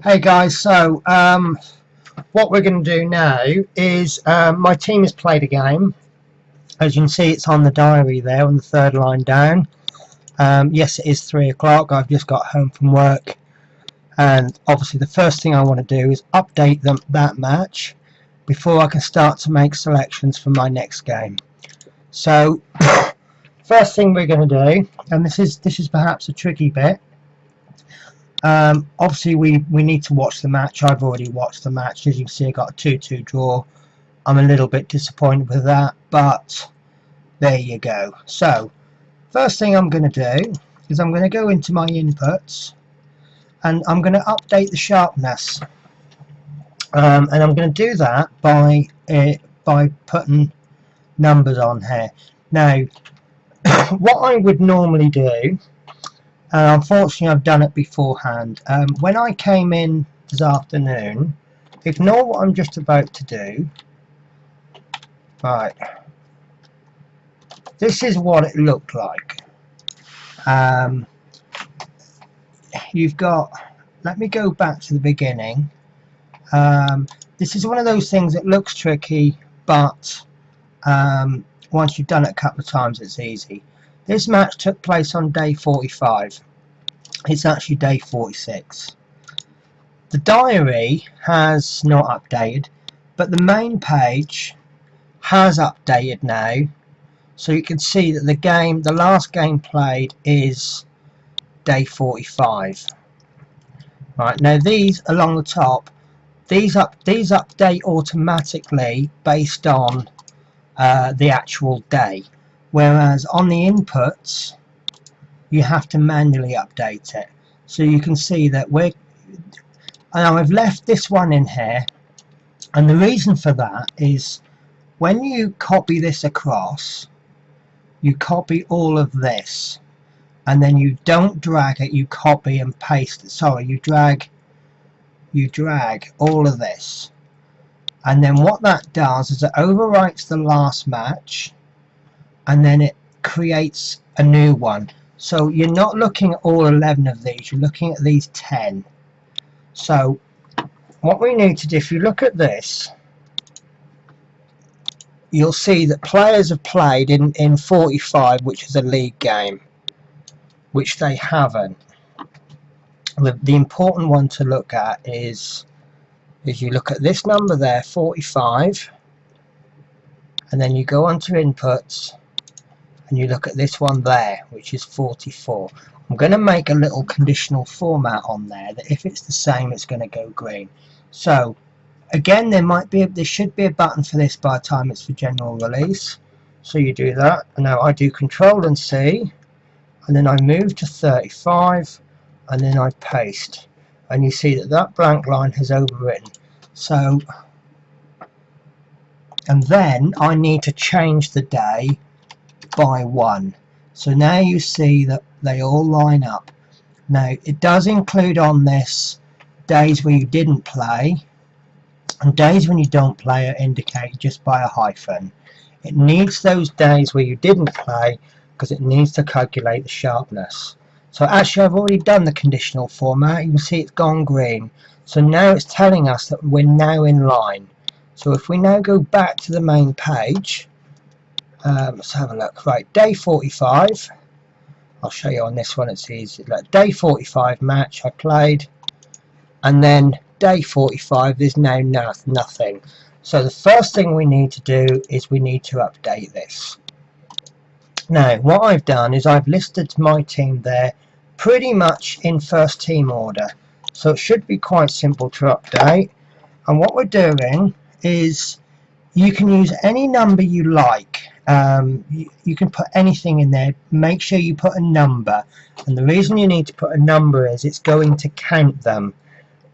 Hey guys, so what we're going to do now is my team has played a game. As you can see, it's on the diary there on the third line down. Yes, it is 3 o'clock. I've just got home from work, and obviously the first thing I want to do is update that match before I can start to make selections for my next game. So first thing we're going to do, and this is perhaps a tricky bit. Obviously we need to watch the match. I've already watched the match. As you can see, I got a 2-2 draw. I'm a little bit disappointed with that, but there you go. So first thing I'm going to do is I'm going to go into my inputs and I'm going to update the sharpness, and I'm going to do that by putting numbers on here. Now what I would normally do, and unfortunately I've done it beforehand, when I came in this afternoon, ignore what I'm just about to do. Right, this is what it looked like. You've got, let me go back to the beginning. This is one of those things that looks tricky, but once you've done it a couple of times it's easy. This match took place on day 45. It's actually day 46. The diary has not updated, but the main page has updated now, so you can see that the last game played is day 45. Right, now these along the top, these update automatically based on the actual day, whereas on the inputs you have to manually update it. So you can see that now I've left this one in here, and the reason for that is when you copy this across, you copy all of this, and then you don't drag it, you copy and paste it. Sorry, you drag all of this, and then what that does is it overwrites the last match and then it creates a new one. So you're not looking at all 11 of these, you're looking at these 10. So what we need to do, if you look at this, you'll see that players have played in 45, which is a league game, which they haven't. The important one to look at is you look at this number there, 45, and then you go onto inputs and you look at this one there, which is 44. I'm going to make a little conditional format on there that if it's the same, it's going to go green. So again, there should be a button for this by the time it's for general release. So you do that, and now I do Control and C, and then I move to 35, and then I paste, and you see that blank line has overwritten. So, and then I need to change the day by 1. So now you see that they all line up. Now it does include on this days where you didn't play, and days when you don't play are indicated just by a hyphen. It needs those days where you didn't play because it needs to calculate the sharpness. So actually I've already done the conditional format. You can see it's gone green. So now it's telling us that we're now in line. So if we now go back to the main page, let's have a look. Right, day 45. I'll show you on this one, it's easy. Like day 45 match I played, and then day 45 there's now nothing. So the first thing we need to do is we need to update this. Now what I've done is I've listed my team there pretty much in first team order, so it should be quite simple to update. And what we're doing is you can use any number you like. You can put anything in there. Make sure you put a number, and the reason you need to put a number is it's going to count them,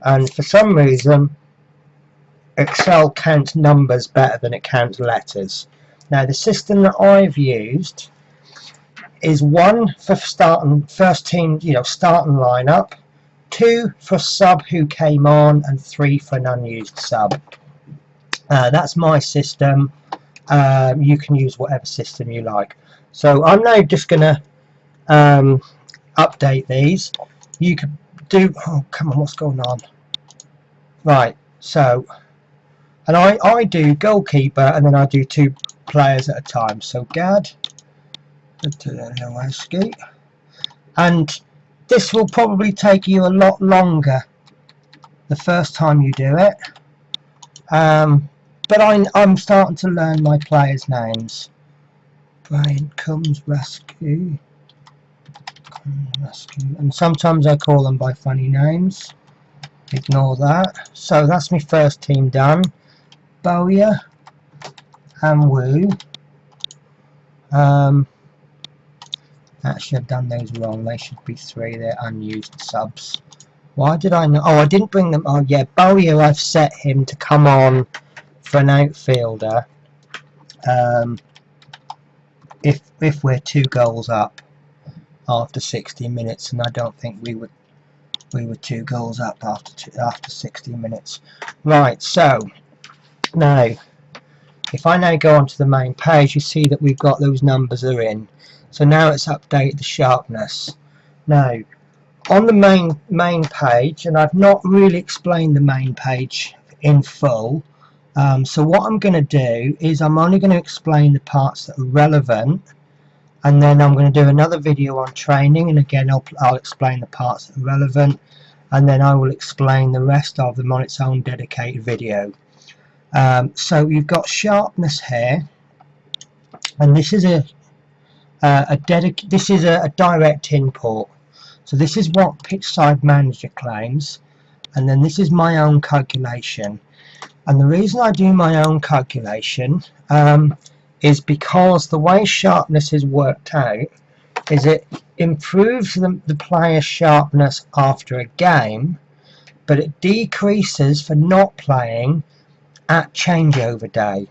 and for some reason Excel counts numbers better than it counts letters. Now the system that I've used is 1 for starting first team, starting lineup, 2 for sub who came on, and 3 for an unused sub. That's my system. You can use whatever system you like. So I'm now just gonna update these. You could do, oh come on, what's going on? Right, so, and I do goalkeeper, and then I do 2 players at a time. So Gad, and this will probably take you a lot longer the first time you do it. But I'm starting to learn my players' names. Brian comes rescue, and sometimes I call them by funny names. Ignore that. So that's my first team done. Bowyer and Wu. Actually, I've done those wrong. They should be 3. They're unused subs. Why did I not? Oh, I didn't bring them. Oh, yeah, Bowyer, I've set him to come on for an outfielder. If we're 2 goals up after 60 minutes, and I don't think we were 2 goals up after 60 minutes. Right, so now if I now go onto the main page, you see that we've got those numbers are in. So now it's updated the sharpness. Now on the main page, and I've not really explained the main page in full, so what I'm going to do is I'm only going to explain the parts that are relevant, and then I'm going to do another video on training, and again I'll explain the parts that are relevant, and then I will explain the rest of them on its own dedicated video. So you've got sharpness here, and this is a direct import. So this is what PitchSide Manager claims, and then this is my own calculation. And the reason I do my own calculation is because the way sharpness is worked out is it improves the player's sharpness after a game, but it decreases for not playing at changeover day.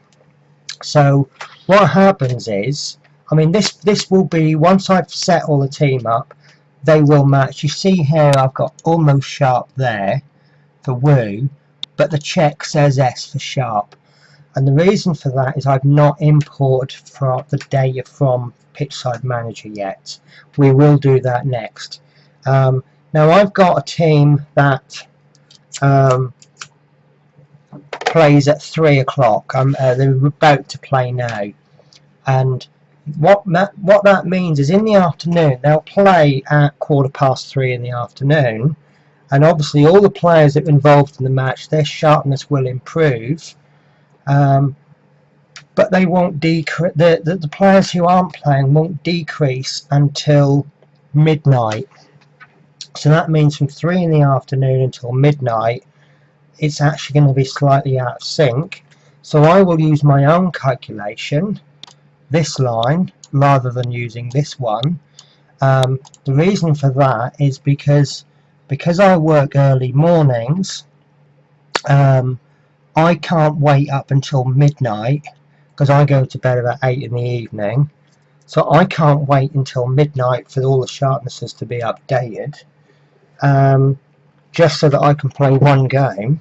So what happens is, I mean, this will be, once I've set all the team up, they will match. You see here I've got almost sharp there for Wu, but the check says S for sharp, and the reason for that is I've not imported from the data from PitchSide Manager yet. We will do that next. Now I've got a team that plays at 3 o'clock. They're about to play now, and what that means is in the afternoon they'll play at 3:15 in the afternoon, and obviously all the players that are involved in the match, their sharpness will improve, but they won't decrease. The players who aren't playing won't decrease until midnight. So that means from 3 in the afternoon until midnight it's actually going to be slightly out of sync. So I will use my own calculation, this line, rather than using this one. The reason for that is because I work early mornings, I can't wait up until midnight, because I go to bed about 8 in the evening, so I can't wait until midnight for all the sharpnesses to be updated, just so that I can play one game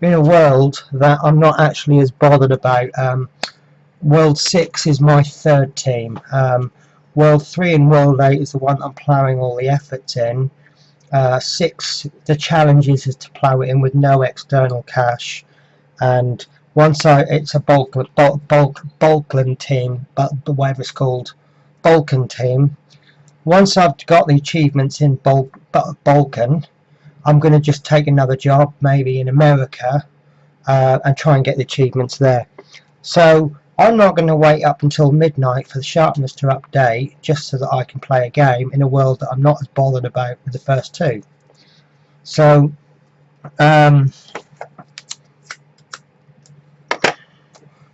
in a world that I'm not actually as bothered about. World 6 is my 3rd team. World 3 and World 8 is the one I'm ploughing all the efforts in. 6, the challenge is to plough it in with no external cash, and once it's a Balkan team, but whatever it's called, Balkan team. Once I've got the achievements in Balkan, I'm going to just take another job, maybe in America, and try and get the achievements there. So I'm not going to wait up until midnight for the sharpness to update just so that I can play a game in a world that I'm not as bothered about with the first 2. So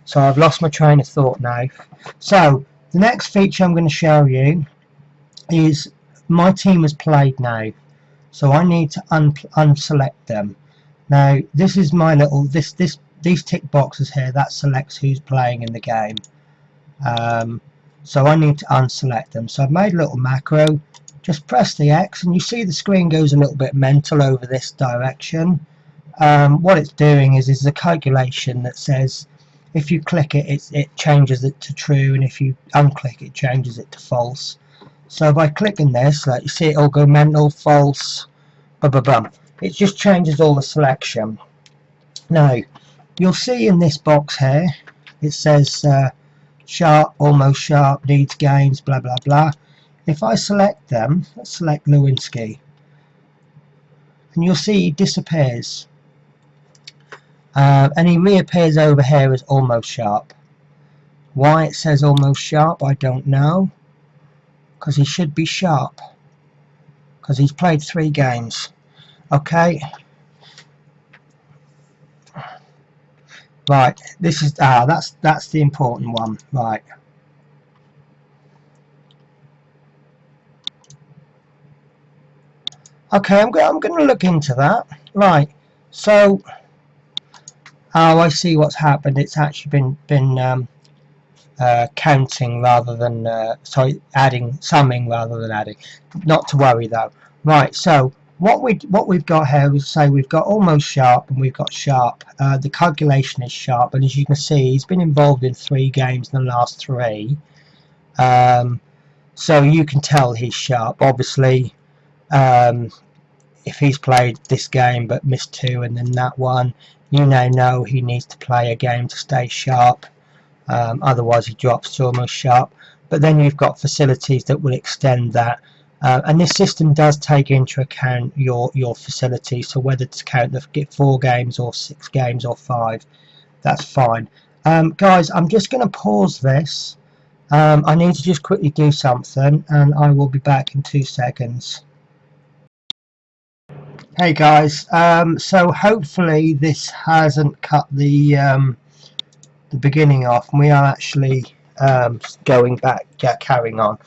so I've lost my train of thought now. So the next feature I'm going to show you is my team has played now, so I need to unselect them. Now this is my little these tick boxes here, that selects who's playing in the game. So I need to unselect them. So I've made a little macro, just press the X, and you see the screen goes a little bit mental over this direction. What it's doing is a calculation that says if you click it, it changes it to true, and if you unclick it, changes it to false. So by clicking this, you see it all go mental, false, blah blah blah. It just changes all the selection. Now you'll see in this box here it says sharp, almost sharp, needs games, blah blah blah. If I select them, let's select Lewinsky, and you'll see he disappears, and he reappears over here as almost sharp. Why it says almost sharp I don't know, because he should be sharp, because he's played 3 games. Okay, right, this is that's the important one, right. Okay, I'm going to look into that. Right, so I see what's happened. It's actually been counting rather than sorry, summing rather than adding. Not to worry though. Right, so what we've got here is, say, we've got almost sharp and we've got sharp. The calculation is sharp, and as you can see, he's been involved in 3 games in the last 3. So you can tell he's sharp. Obviously, if he's played this game but missed 2 and then that one, you now know he needs to play a game to stay sharp. Otherwise he drops to almost sharp. But then you've got facilities that will extend that, and this system does take into account your facilities, so whether to count the 4 games or 6 games or 5, that's fine. Guys, I'm just going to pause this. I need to just quickly do something, and I will be back in 2 seconds. Hey guys, so hopefully this hasn't cut the beginning off, and we are actually going back, carrying on.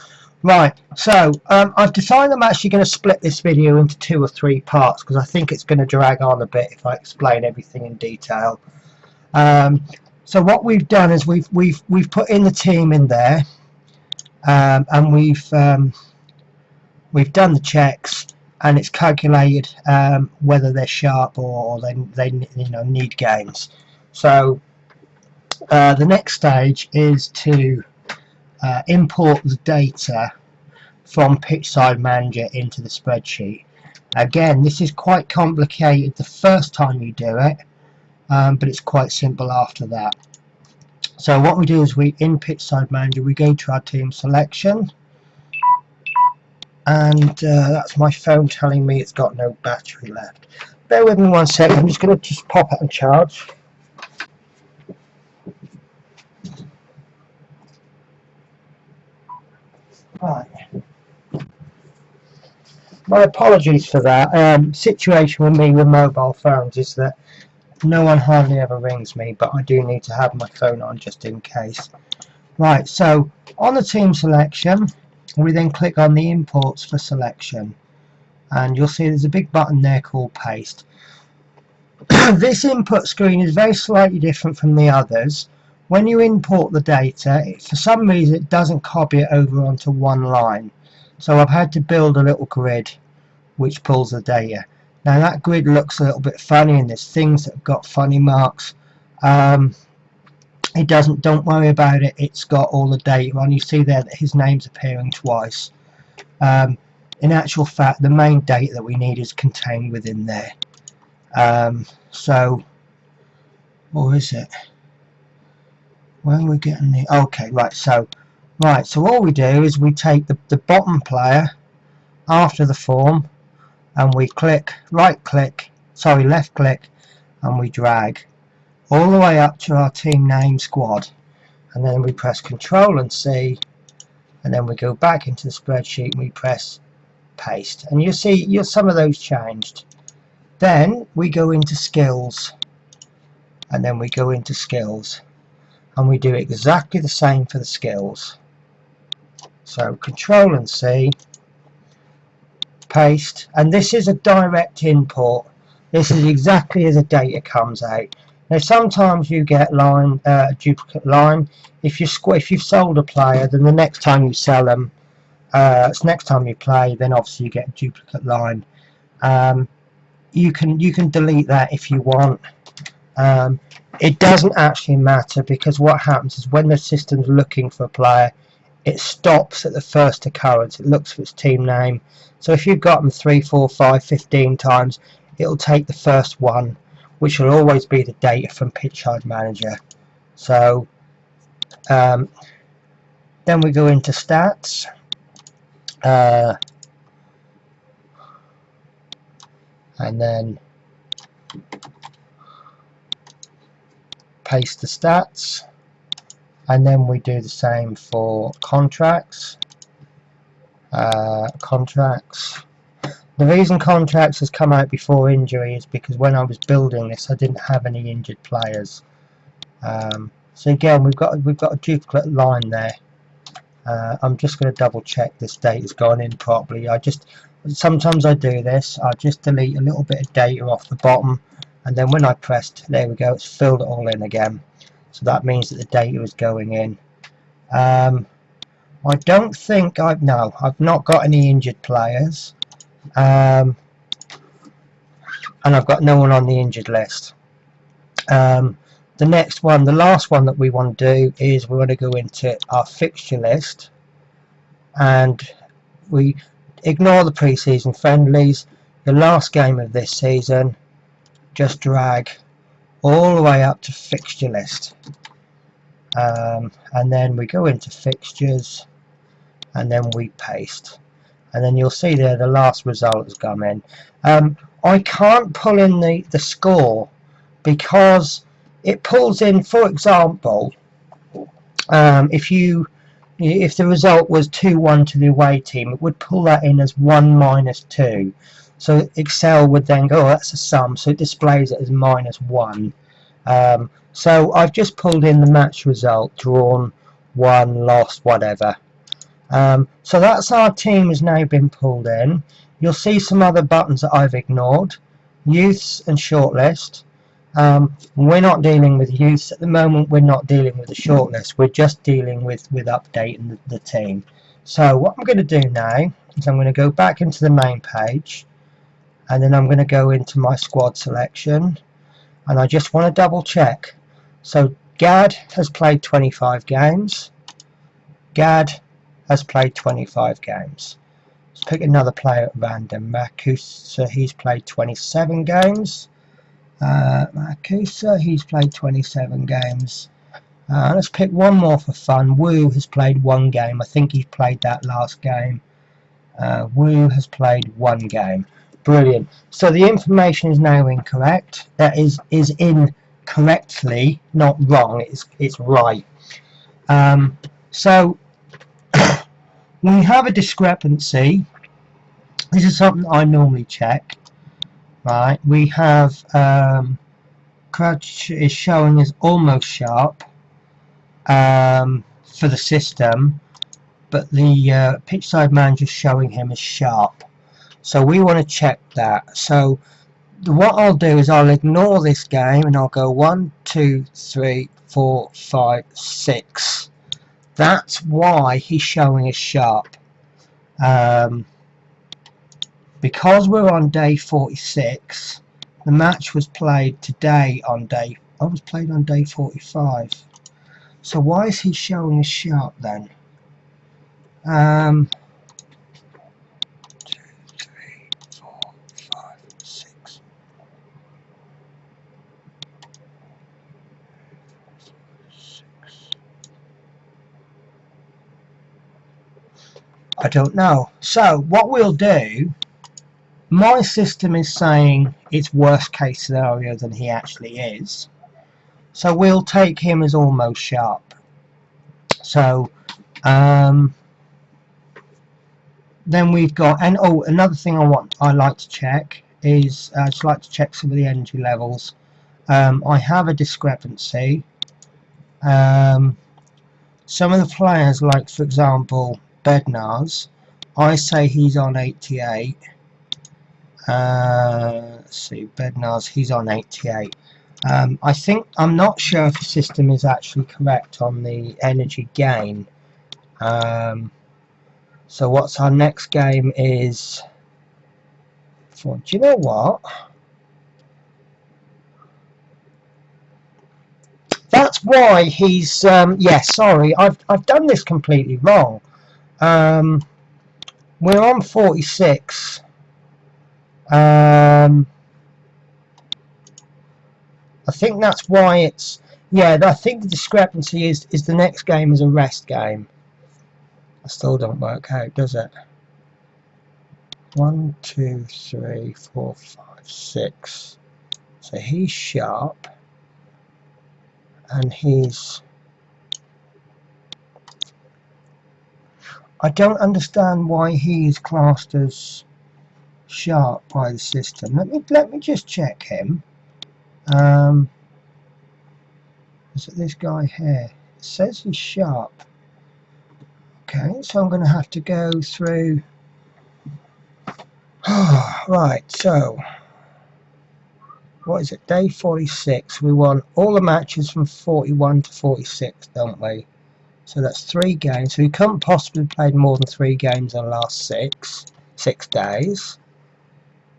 Right, so I've decided I'm actually going to split this video into 2 or 3 parts, because I think it's going to drag on a bit if I explain everything in detail. So what we've done is we've put in the team in there, and we've done the checks, and it's calculated whether they're sharp or they need games. So the next stage is to import the data from PitchSide Manager into the spreadsheet. Again, this is quite complicated the first time you do it, but it's quite simple after that. So what we do is in PitchSide Manager, we go to our team selection, and that's my phone telling me it's got no battery left. Bear with me 1 second, I'm just going to pop it and charge. Right. My apologies for that. Situation with me with mobile phones is that no one hardly ever rings me, but I do need to have my phone on just in case. Right, so on the team selection, we then click on the imports for selection, and you'll see there's a big button there called paste. This input screen is very slightly different from the others. When you import the data, for some reason it doesn't copy it over onto one line, so I've had to build a little grid which pulls the data. Now that grid looks a little bit funny, and there's things that have got funny marks. It doesn't, don't worry about it, it's got all the data on. You see there that his name's appearing twice. In actual fact, the main data that we need is contained within there. So, or is it? Where are we getting the? Okay, right. So all we do is we take the bottom player after the form, and we click, left click, and we drag all the way up to our team name squad, and then we press Control and C, and then we go back into the spreadsheet and we press paste, and you see some of those changed. Then we go into skills, and then we go into skills, and we do exactly the same for the skills. So Control and C, paste, and this is a direct import. This is exactly as the data comes out. Now sometimes you get duplicate line. If you've sold a player, then the next time you sell them, next time you play, then obviously you get a duplicate line. You can delete that if you want. It doesn't actually matter, because what happens is when the system's looking for a player, it stops at the first occurrence. It looks for its team name. So if you've got them 3, 4, 5, 15 times, it'll take the first one. which will always be the data from PitchSide Manager. So then we go into stats, and then paste the stats, and then we do the same for contracts. The reason contracts has come out before injury is because when I was building this I didn't have any injured players. So again we've got a duplicate line there. I'm just going to double check this data's gone in properly. Sometimes I do this, I just delete a little bit of data off the bottom, and then when I pressed, there we go, it's filled it all in again. So that means that the data is going in. I don't think I've not got any injured players, and I've got no one on the injured list. The next one, the last one that we want to do is we want to go into our fixture list, and we ignore the pre-season friendlies. The last game of this season, just drag all the way up to fixture list, and then we go into fixtures, and then we paste, and then you'll see there the last result has come in. I can't pull in the score because it pulls in, for example, if the result was 2-1 to the away team, it would pull that in as 1 - 2. So Excel would then go, oh, that's a sum, so it displays it as -1. So I've just pulled in the match result, drawn, won, lost, whatever. So that's our team has now been pulled in. You'll see some other buttons that I've ignored. Youths and shortlist. We're not dealing with youths at the moment, we're not dealing with the shortlist, we're just dealing with updating the team. So what I'm going to do now is I'm going to go back into the main page, and then I'm going to go into my squad selection, and I just want to double check. So Gad has played 25 games. Gad has played 25 games. Let's pick another player at random. Makusa, he's played 27 games. Makusa, he's played 27 games. Let's pick one more for fun. Wu has played 1 game. I think he played that last game. Wu has played 1 game. Brilliant. So the information is now incorrect. That is in correctly, not wrong. It's right. So we have a discrepancy. This is something I normally check. Right, we have Crouch is showing as almost sharp for the system, but the PitchSide Manager is showing him as sharp. So we want to check that. So what I'll do is I'll ignore this game and I'll go 1, 2, 3, 4, 5, 6. That's why he's showing as sharp. Because we're on day 46, the match was played today on day 45. So why is he showing as sharp then? 2, 3, 4, 5, 6. I don't know. So what we'll do, my system is saying it's worst case scenario than he actually is. So we'll take him as almost sharp. So then we've got, and oh, another thing I like to check is I just like to check some of the energy levels. I have a discrepancy. Some of the players, like for example Bednar's, I say he's on 88. Let's see, Bednar's, he's on 88. I think, I'm not sure if the system is actually correct on the energy gain. So what's our next game is for, do you know what? That's why he's, yeah, sorry, I've done this completely wrong. We're on 46. I think that's why it's, yeah, I think the discrepancy is the next game is a rest game. I still don't work out, does it? 1, 2, 3, 4, 5, 6. So he's sharp, and he's, I don't understand why he's classed as sharp by the system. Let me just check him. Is it this guy here? It says he's sharp. Okay, so I'm going to have to go through. Right, so what is it? Day 46. We won all the matches from 41 to 46, don't we? So that's 3 games. So we couldn't possibly played more than 3 games in the last 6 days.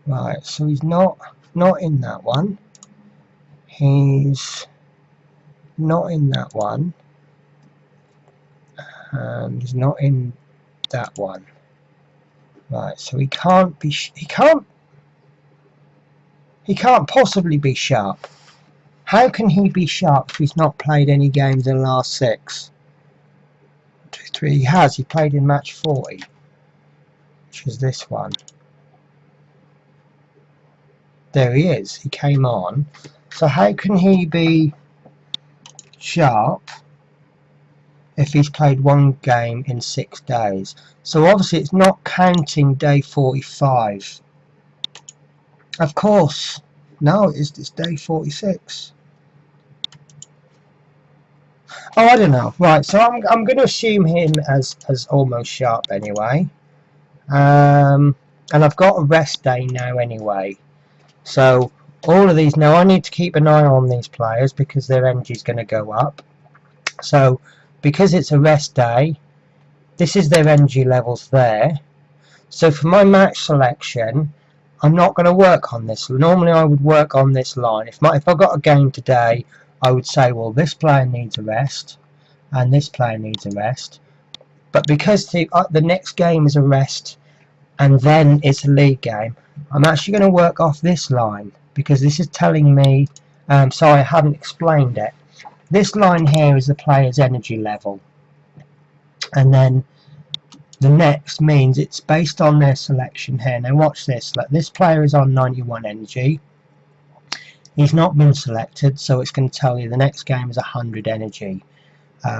Right, so he's not in that one. He's not in that one. And he's not in that one. Right, so he can't possibly be sharp. How can he be sharp if he's not played any games in the last 6? 2, 3, he has. He played in match 40, which is this one. There he is. He came on. So how can he be sharp if he's played 1 game in 6 days? So obviously it's not counting day 45. Of course. No, it's day 46. Oh, I don't know. Right, so I'm going to assume him as almost sharp anyway. And I've got a rest day now anyway. So all of these, now I need to keep an eye on these players because their energy is going to go up. So because it's a rest day, this is their energy levels there. So for my match selection, I'm not going to work on this. Normally I would work on this line. If I got a game today, I would say, well, this player needs a rest and this player needs a rest. But because the next game is a rest and then it's a league game, I'm actually going to work off this line because this is telling me, sorry, I haven't explained it. This line here is the player's energy level. And then the next means it's based on their selection here. Now watch this. Like, this player is on 91 energy. He's not been selected, so it's going to tell you the next game is 100 energy.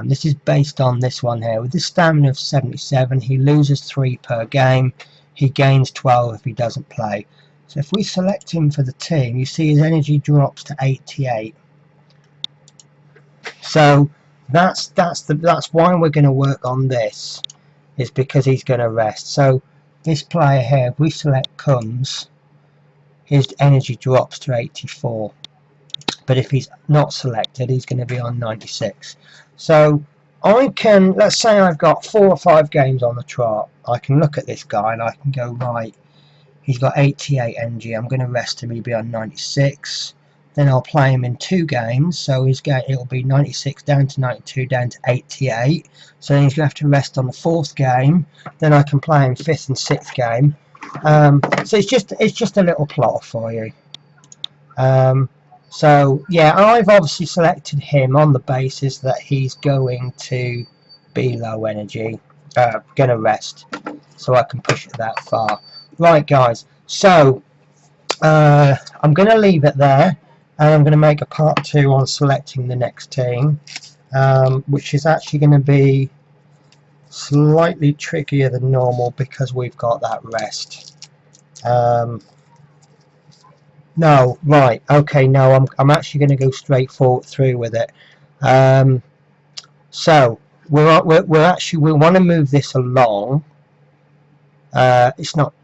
This is based on this one here. With this stamina of 77, he loses 3 per game. He gains 12 if he doesn't play. So if we select him for the team, you see his energy drops to 88. So that's why we're going to work on this, is because he's going to rest. So this player here, if we select comes, his energy drops to 84. But if he's not selected, he's going to be on 96. So I can, let's say I've got 4 or 5 games on the trot. I can look at this guy and I can go, right, he's got 88 energy. I'm going to rest him. He'll be on 96. Then I'll play him in 2 games. So it'll be 96 down to 92 down to 88. So then he's going to have to rest on the 4th game. Then I can play him 5th and 6th game. So it's just a little plotter for you. So yeah, I've obviously selected him on the basis that he's going to be low energy, going to rest, so I can push it that far. Right guys, so I'm going to leave it there, and I'm going to make a part 2 on selecting the next team, which is actually going to be slightly trickier than normal because we've got that rest. No, right, okay, no, I'm actually going to go straight through with it. So we want to move this along. It's not,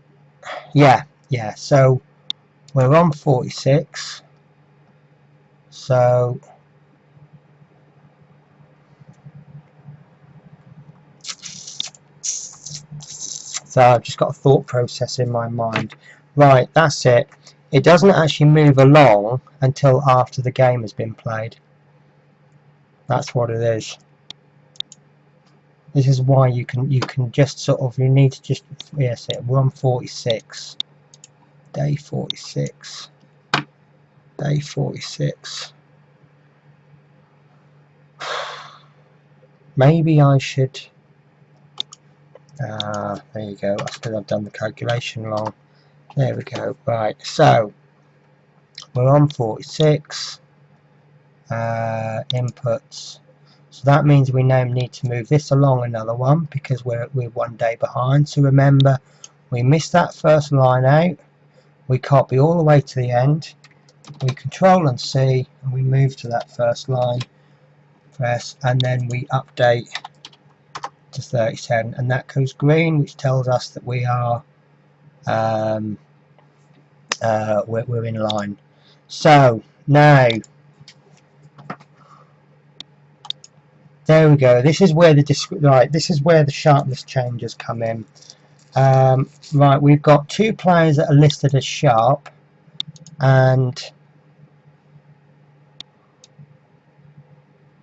yeah, so we're on 46. So I've just got a thought process in my mind. Right, that's it. It doesn't actually move along until after the game has been played. That's what it is. This is why you can just sort of, you need to just, yes, we're on 46, day 46. day 46. Maybe I should, there you go, I suppose I've done the calculation wrong. There we go. Right, so we're on 46 inputs, so that means we now need to move this along another one because we're 1 day behind. So remember, we missed that first line out, we copy all the way to the end, we control and C, and we move to that first line, press, and then we update to 37, and that goes green, which tells us that we are we're in line. So now there we go. This is where this is where the sharpness changes come in. Right, we've got 2 players that are listed as sharp, and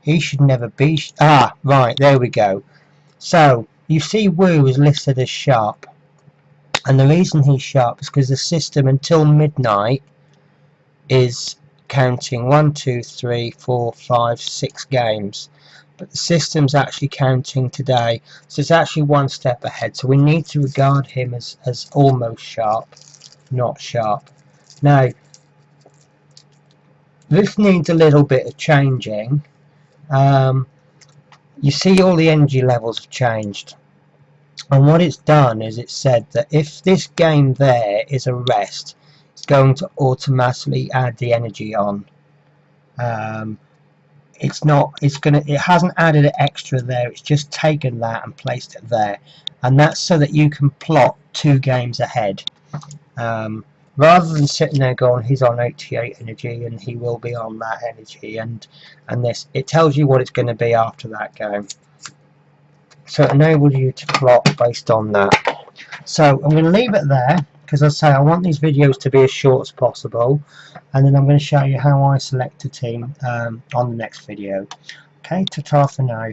he should never be right, there we go. So you see Wu is listed as sharp, and the reason he's sharp is because the system until midnight is counting 1, 2, 3, 4, 5, 6 games, but the system's actually counting today, so it's actually 1 step ahead. So we need to regard him as almost sharp, not sharp. Now this needs a little bit of changing. You see all the energy levels have changed, and what it's done is it said that if this game there is a rest, it's going to automatically add the energy on. It hasn't added an extra there, it's just taken that and placed it there, and that's so that you can plot 2 games ahead, rather than sitting there going he's on 88 energy and he will be on that energy, and this, it tells you what it's going to be after that game, so it enables you to plot based on that. So I'm going to leave it there, because I say I want these videos to be as short as possible, and then I'm going to show you how I select a team on the next video. Okay, ta-ta for now.